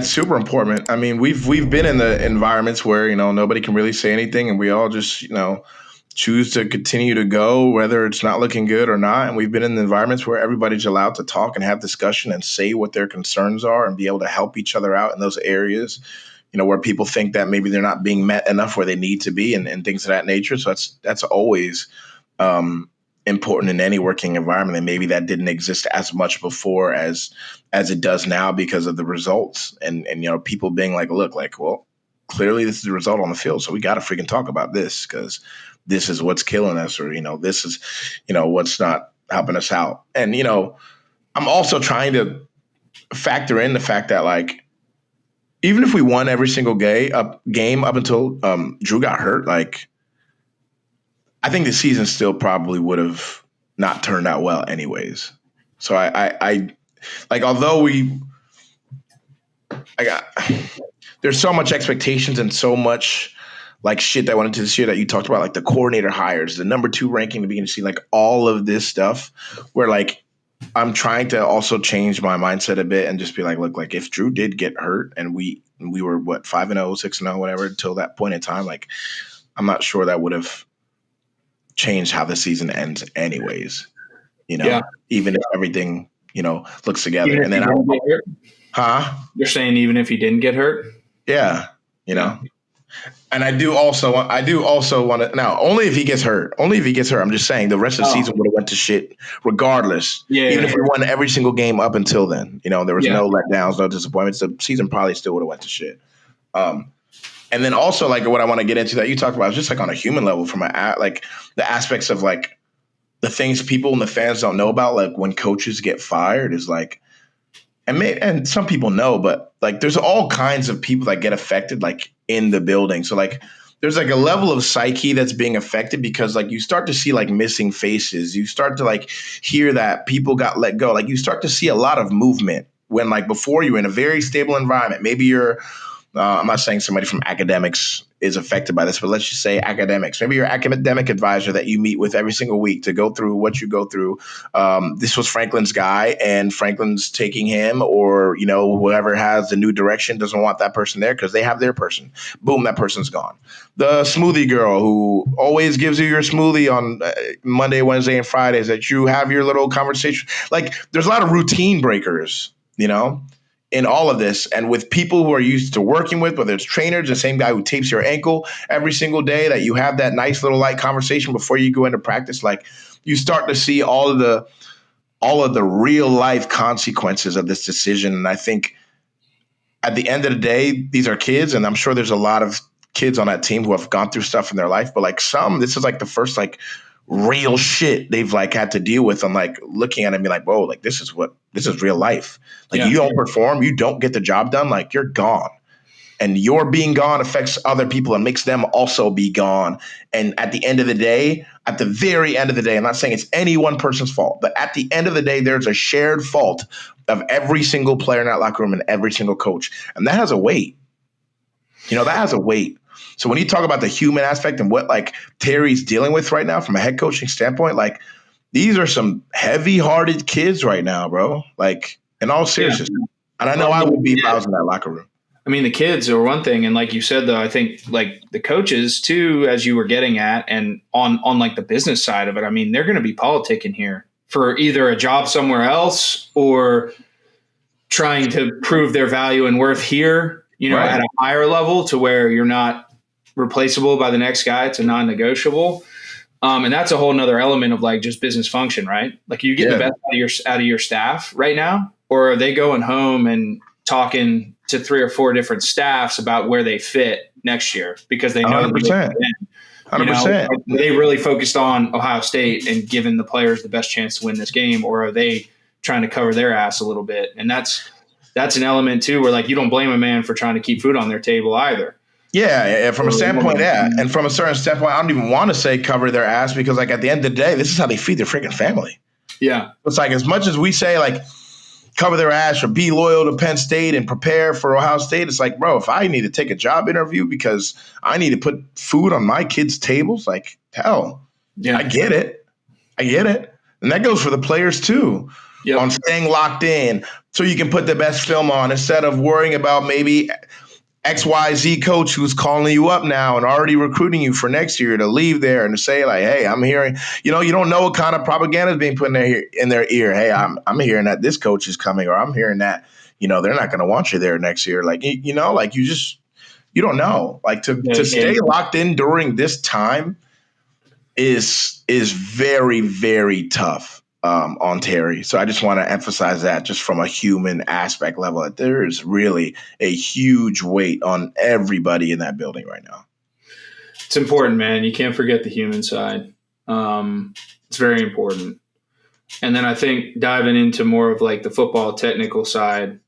super important. I mean, we've been in the environments where, nobody can really say anything, and we all just, choose to continue to go, whether it's not looking good or not. And we've been in the environments where everybody's allowed to talk and have discussion and say what their concerns are and be able to help each other out in those areas, where people think that maybe they're not being met enough where they need to be and things of that nature. So that's always important in any working environment. And maybe that didn't exist as much before as it does now because of the results and people being like, look, well, clearly this is the result on the field. So we got to freaking talk about this because this is what's killing us, or, this is, what's not helping us out. And, I'm also trying to factor in the fact that, like, even if we won every single game up until Rhule got hurt, like, I think the season still probably would have not turned out well anyways. So I like, although there's so much expectations and so much like shit that went into this year that you talked about, like the coordinator hires, the number 2 ranking in the beginning to see, like all of this stuff where like I'm trying to also change my mindset a bit and just be like, look, like if Rhule did get hurt and we were what 5-0, 6-0, whatever until that point in time, like I'm not sure that would have changed how the season ends anyways, even if everything, looks together. And then You're saying even if he didn't get hurt? Yeah. And I do also want to now, only if he gets hurt. I'm just saying the rest of the season would have went to shit regardless. Even if we won every single game up until then, there was no letdowns, no disappointments. The season probably still would have went to shit. And then also, like, what I want to get into that you talked about is just like on a human level, from like the aspects of like the things people and the fans don't know about, like when coaches get fired is like, and some people know, but like there's all kinds of people that get affected like in the building. So like there's like a level of psyche that's being affected because like you start to see like missing faces. You start to like hear that people got let go. Like you start to see a lot of movement when like before you're in a very stable environment. Maybe you're I'm not saying somebody from academics is affected by this, but let's just say academics. Maybe your academic advisor that you meet with every single week to go through what you go through. This was Franklin's guy, and Franklin's taking him, or whoever has the new direction doesn't want that person there because they have their person. Boom, that person's gone. The smoothie girl who always gives you your smoothie on Monday, Wednesday, and Fridays, that you have your little conversation. Like there's a lot of routine breakers, in all of this, and with people who are used to working with, whether it's trainers, the same guy who tapes your ankle every single day, that you have that nice little light conversation before you go into practice, like you start to see all of the real life consequences of this decision. And I think at the end of the day, these are kids, and I'm sure there's a lot of kids on that team who have gone through stuff in their life, but like this is like the first like real shit they've like had to deal with. I'm like looking at it and be like, whoa, like this is real life. Like you don't perform, you don't get the job done, like you're gone. And your being gone affects other people and makes them also be gone. And at the end of the day, at the very end of the day, I'm not saying it's any one person's fault, but at the end of the day, there's a shared fault of every single player in that locker room and every single coach. And that has a weight. That has a weight. So when you talk about the human aspect and what like Terry's dealing with right now from a head coaching standpoint, like these are some heavy-hearted kids right now, bro. Like in all seriousness. Yeah. And I know I would be if I was in that locker room. I mean, the kids are one thing. And like you said, though, I think like the coaches too, as you were getting at, and on like the business side of it, I mean, they're going to be politicking here for either a job somewhere else or trying to prove their value and worth here, right, at a higher level to where you're not replaceable by the next guy. It's a non-negotiable. And that's a whole nother element of like just business function, right? Like you get the best out of your staff right now, or are they going home and talking to 3 or 4 different staffs about where they fit next year because they know 100%. 100%. Are they really focused on Ohio State and giving the players the best chance to win this game, or are they trying to cover their ass a little bit? And that's an element too, where like you don't blame a man for trying to keep food on their table either. Yeah, from a standpoint, yeah. And from a certain standpoint, I don't even want to say cover their ass because, like, at the end of the day, this is how they feed their freaking family. Yeah. It's like as much as we say, like, cover their ass or be loyal to Penn State and prepare for Ohio State, it's like, bro, if I need to take a job interview because I need to put food on my kids' tables, like, hell, I get it. And that goes for the players, too, on staying locked in so you can put the best film on instead of worrying about maybe – XYZ coach who's calling you up now and already recruiting you for next year to leave there and to say like, hey, I'm hearing, you don't know what kind of propaganda is being put in their ear. Hey, I'm hearing that this coach is coming, or I'm hearing that, they're not going to want you there next year. Like, like you don't know. Like to stay locked in during this time is very, very tough. On Terry. So I just want to emphasize that just from a human aspect level, that there is really a huge weight on everybody in that building right now. It's important, man. You can't forget the human side. It's very important. And then I think diving into more of like the football technical side,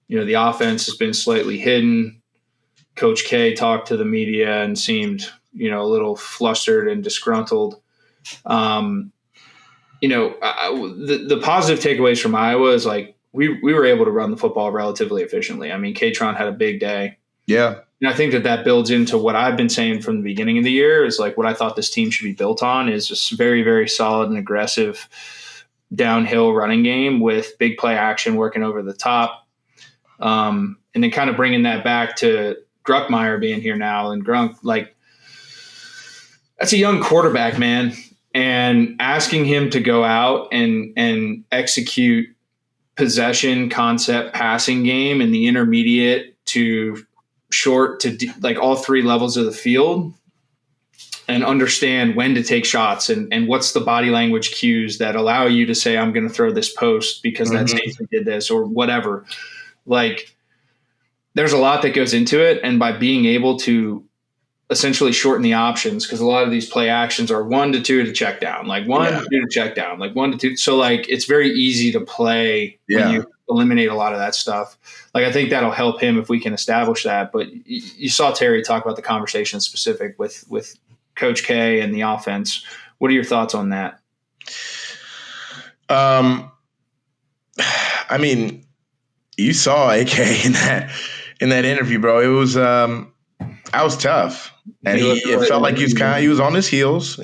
the offense has been slightly hidden. Coach K talked to the media and seemed, a little flustered and disgruntled. The positive takeaways from Iowa is like we were able to run the football relatively efficiently. I mean, Katron had a big day. Yeah. And I think that builds into what I've been saying from the beginning of the year is like what I thought this team should be built on is just very, very solid and aggressive downhill running game with big play action working over the top. And then kind of bringing that back to Grunkemeyer being here now, and Grunk, like, that's a young quarterback, man. And asking him to go out and execute possession concept passing game in the intermediate to short to like all three levels of the field and understand when to take shots and what's the body language cues that allow you to say, I'm going to throw this post because that safety did this or whatever. Like, there's a lot that goes into it. And by being able to essentially shorten the options, because a lot of these play actions are 1 to 2 to check down, like 1 to 2 to check down, like 1 to 2. So like, it's very easy to play when you eliminate a lot of that stuff. Like, I think that'll help him if we can establish that. But you saw Terry talk about the conversation specific with Coach K and the offense. What are your thoughts on that? I mean, you saw AK in that interview, bro. It was I was tough, and it felt like he was on his heels,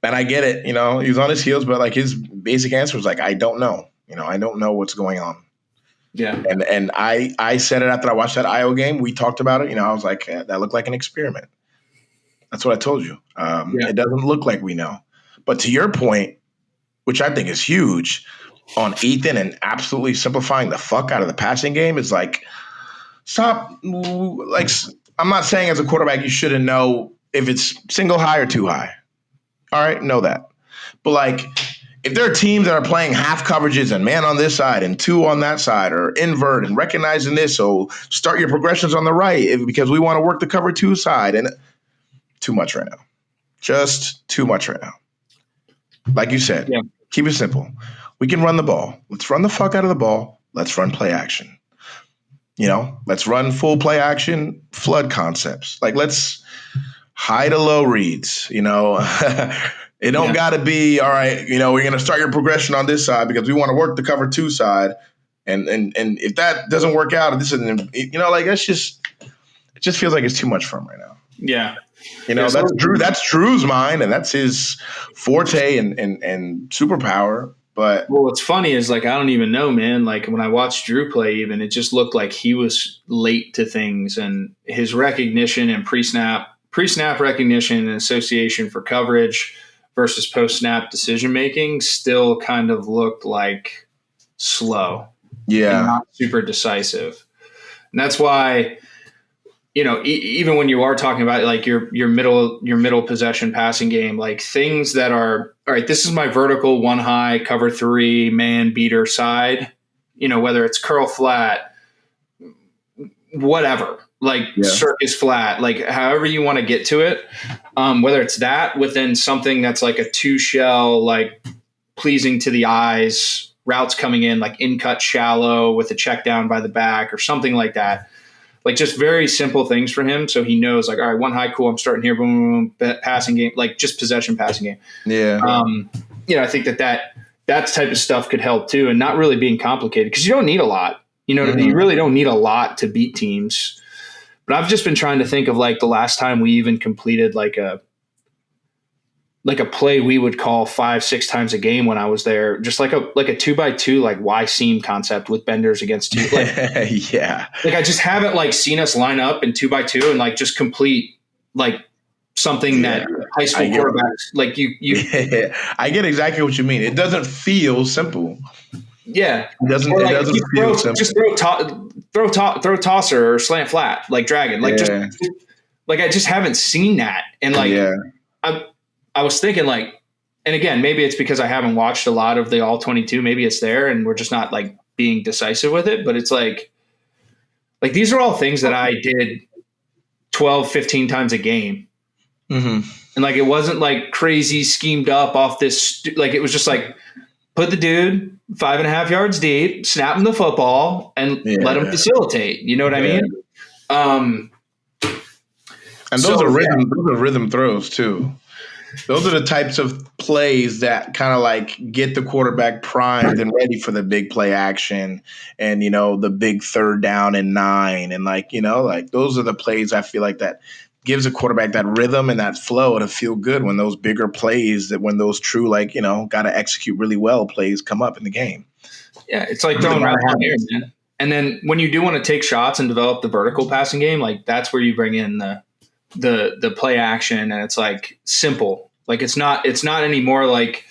And I get it, he was on his heels, but like his basic answer was like, I don't know, I don't know what's going on. Yeah, and I said it after I watched that Iowa game. We talked about it, I was like, that looked like an experiment. That's what I told you. It doesn't look like we know. But to your point, which I think is huge, on Ethan and absolutely simplifying the fuck out of the passing game is like, stop. Like, I'm not saying as a quarterback you shouldn't know if it's single high or too high. All right, know that. But like, if there are teams that are playing half coverages and man on this side and 2 on that side or invert and recognizing this, so start your progressions on the right because we want to work the cover 2 side, and too much right now. Just too much right now. Like you said, keep it simple. We can run the ball. Let's run the fuck out of the ball. Let's run play action. Let's run full play action, flood concepts. Like, let's high to low reads, It don't got to be, all right, we're going to start your progression on this side because we want to work the cover 2 side. And if that doesn't work out, this isn't, like, it just feels like it's too much for him right now. Yeah. That's Drew's mind, and that's his forte and superpower. But what's funny is, like, I don't even know, man. Like, when I watched Drew play, even, it just looked like he was late to things, and his recognition and pre-snap recognition and association for coverage versus post-snap decision-making still kind of looked like slow. Yeah. And not super decisive. And that's why, even when you are talking about like your middle possession passing game, like things that are, all right, this is my vertical 1 high cover 3 man beater side, whether it's curl flat, whatever, like circus flat, like however you want to get to it, whether it's that within something that's like a 2 shell, like pleasing to the eyes, routes coming in like in cut shallow with a check down by the back or something like that. Like, just very simple things for him. So he knows, like, all right, 1 high, cool, I'm starting here, boom, boom, boom, passing game, like just possession passing game. Yeah. I think that type of stuff could help too, and not really being complicated because you don't need a lot. You really don't need a lot to beat teams. But I've just been trying to think of like the last time we even completed like a play we would call 5-6 times a game when I was there, just like a 2x2, like Y seam concept with benders against 2. Like, yeah. Like, I just haven't like seen us line up in 2x2 and like just complete like something that high school quarterbacks like you. I get exactly what you mean. It doesn't feel simple. Yeah. It doesn't feel simple. Just throw tosser or slant flat, like dragon. Like just like I just haven't seen that. And like I was thinking like, and again, maybe it's because I haven't watched a lot of the all 22. Maybe it's there and we're just not like being decisive with it. But it's like these are all things that I did 12, 15 times a game. Mm-hmm. And like, it wasn't like crazy schemed up off this. Like, it was just like, put the dude 5.5 yards deep, snap him the football, and let him facilitate. You know what I mean? And those are rhythm throws too. Those are the types of plays that kind of like get the quarterback primed and ready for the big play action and, the big 3rd down and 9. And like those are the plays I feel like that gives a quarterback that rhythm and that flow to feel good when those bigger plays, when those true, got to execute really well plays come up in the game. Yeah, it's like throwing out here, man. And then when you do want to take shots and develop the vertical passing game, like that's where you bring in the play action, and it's like simple. Like it's not anymore like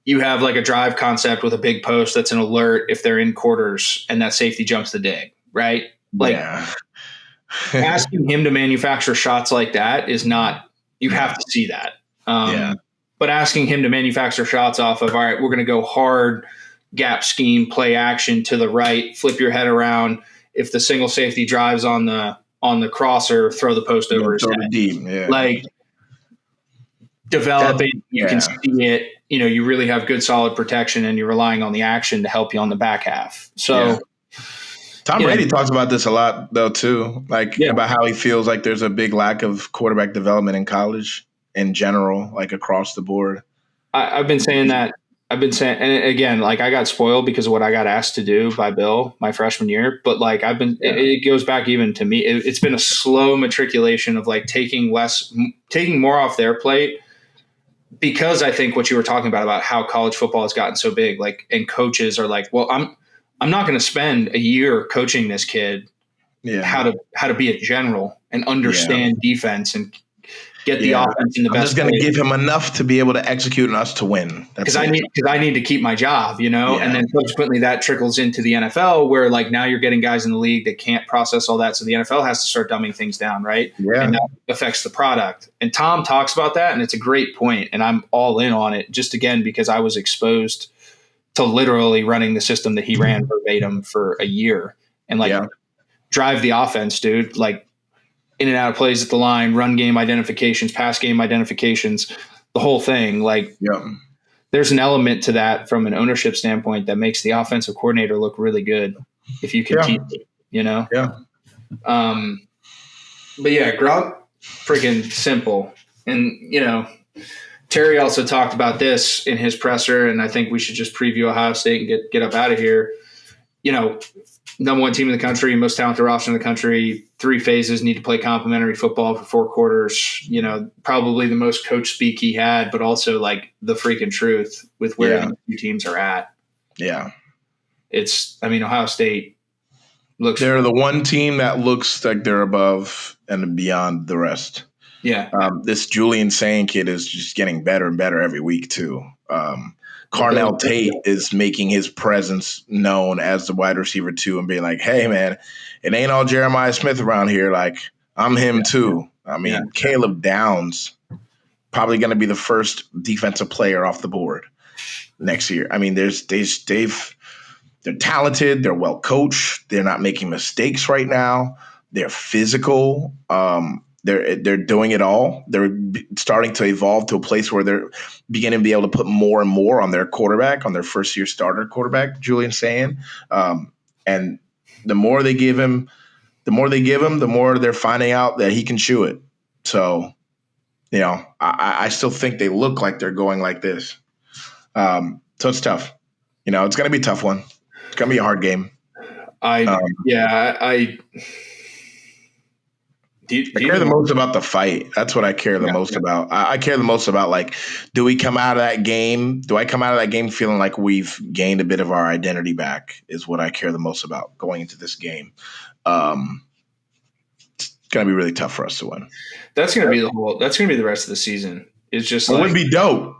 you have like a drive concept with a big post that's an alert if they're in quarters and that safety jumps the dig, right? Like asking him to manufacture shots like that is not, you have to see that. But asking him to manufacture shots off of, all right, we're going to go hard gap scheme, play action to the right, flip your head around. If the single safety drives on the crosser, throw the post over his head. Deep. Yeah. Like develop it, you can see it. You really have good solid protection, and you're relying on the action to help you on the back half. So Tom Brady talks about this a lot though too, about how he feels like there's a big lack of quarterback development in college in general, like across the board. I've been saying that. And again, like I got spoiled because of what I got asked to do by Bill my freshman year. But like it goes back even to me. It's been a slow matriculation of like taking more off their plate, because I think what you were talking about how college football has gotten so big, like, and coaches are like, well, I'm not going to spend a year coaching this kid how to be a general and understand defense and get the offense in the best. I'm just going to give him enough to be able to execute and us to win. Because I need to keep my job, and then subsequently that trickles into the NFL, where like now you're getting guys in the league that can't process all that, so the NFL has to start dumbing things down, right? Yeah, and that affects the product. And Tom talks about that, and it's a great point, and I'm all in on it. Just again because I was exposed to literally running the system that he ran verbatim for a year, and drive the offense, dude, like. In and out of plays at the line, run game identifications, pass game identifications, the whole thing. Like, there's an element to that from an ownership standpoint that makes the offensive coordinator look really good if you can teach it, Yeah. But Gronk, freaking simple. And, Terry also talked about this in his presser, and I think we should just preview Ohio State and get up out of here. Number 1 team in the country, most talented roster in the country, 3 phases, need to play complementary football for 4 quarters. Probably the most coach speak he had, but also like the freaking truth with where the 2 teams are at. Yeah. Ohio State looks. They're the one team that looks like they're above and beyond the rest. Yeah. This Julian Sayin kid is just getting better and better every week too. Carnell Tate is making his presence known as the wide receiver too, and being like, hey man, it ain't all Jeremiah Smith around here. Like, I'm him too. Caleb Downs probably going to be the first defensive player off the board next year. They're talented. They're well coached. They're not making mistakes right now. They're physical. They're doing it all. They're starting to evolve to a place where they're beginning to be able to put more and more on their quarterback, on their first-year starter quarterback, Julian Sayin. And the more they give him, the more they're finding out that he can chew it. So, I still think they look like they're going like this. So it's tough. It's going to be a tough one. It's going to be a hard game. I care the most about the fight. That's what I care the most about. I care the most about, like, do I come out of that game feeling like we've gained a bit of our identity back is what I care the most about going into this game. It's going to be really tough for us to win. That's going to be the rest of the season. It's just it would be dope.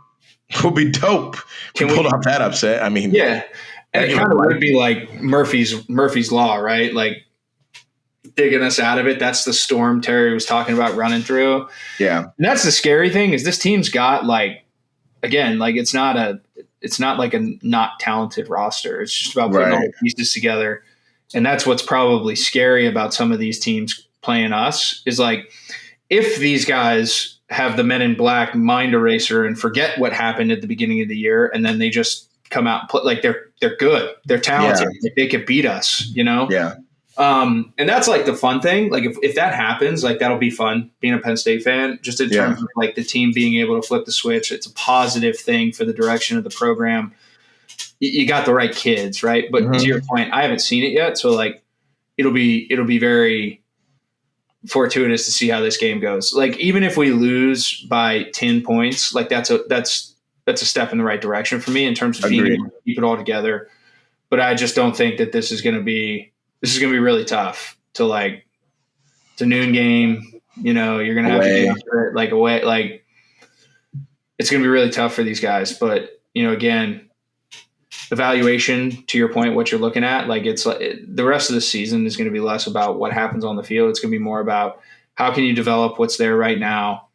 It would be dope. Can we pull off that upset? I mean, yeah. And it kind of would be like Murphy's Law, right? Like, digging us out of it. That's the storm Terry was talking about running through. Yeah. And that's the scary thing is this team's got it's not like a not talented roster. It's just about putting all the pieces together. And that's what's probably scary about some of these teams playing us is like, if these guys have the Men in Black mind eraser and forget what happened at the beginning of the year, and then they just come out and play, like they're good, they're talented, like they could beat us, you know? Yeah. And that's like the fun thing. Like if that happens, like that'll be fun being a Penn State fan, just in terms of like the team being able to flip the switch. It's a positive thing for the direction of the program. You got the right kids, right? But to your point, I haven't seen it yet. So like, it'll be very fortuitous to see how this game goes. Like even if we lose by 10 points, like that's a step in the right direction for me in terms of being able to keep it all together. But I just don't think that this is going to be really tough to it's a noon game. You know, you're going to have to get after it away. Like it's going to be really tough for these guys. But, you know, again, evaluation, to your point, what you're looking at, like it's like the rest of the season is going to be less about what happens on the field. It's going to be more about how can you develop what's there right now.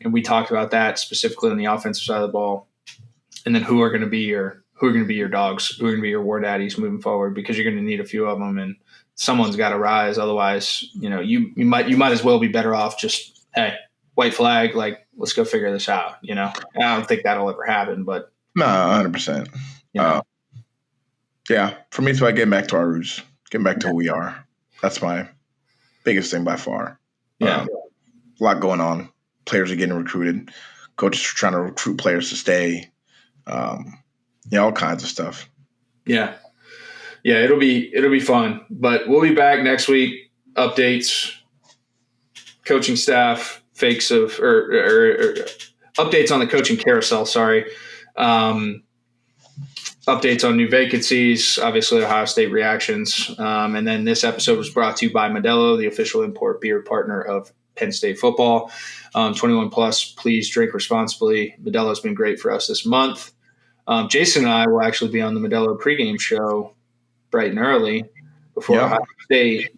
And we talked about that specifically on the offensive side of the ball. And then who are going to be your dogs, who are going to be your war daddies moving forward, because you're going to need a few of them and someone's got to rise. Otherwise, you know, you might as well be better off just, hey, white flag, like, let's go figure this out. You know, I don't think that'll ever happen, but no, 100%. Yeah, for me, it's about getting back to our roots, getting back to who we are. That's my biggest thing by far. Yeah. A lot going on. Players are getting recruited. Coaches are trying to recruit players to stay. All kinds of stuff. Yeah. Yeah, it'll be fun. But we'll be back next week. Updates, coaching staff, fakes of or updates on the coaching carousel, sorry. Updates on new vacancies, obviously Ohio State reactions. And then this episode was brought to you by Modelo, the official import beer partner of Penn State football. 21 plus, please drink responsibly. Modelo's been great for us this month. Jason and I will actually be on the Modelo pregame show bright and early before Ohio State.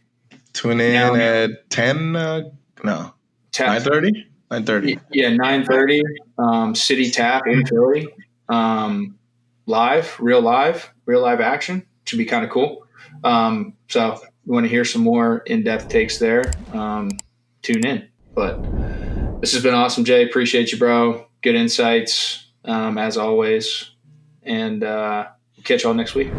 Tune in at 10, 9:30? 9:30. Yeah, 9:30, City Tap in Philly. Real live action. Should be kind of cool. So you want to hear some more in-depth takes there, tune in. But this has been awesome, Jay. Appreciate you, bro. Good insights, as always. And we'll catch y'all next week.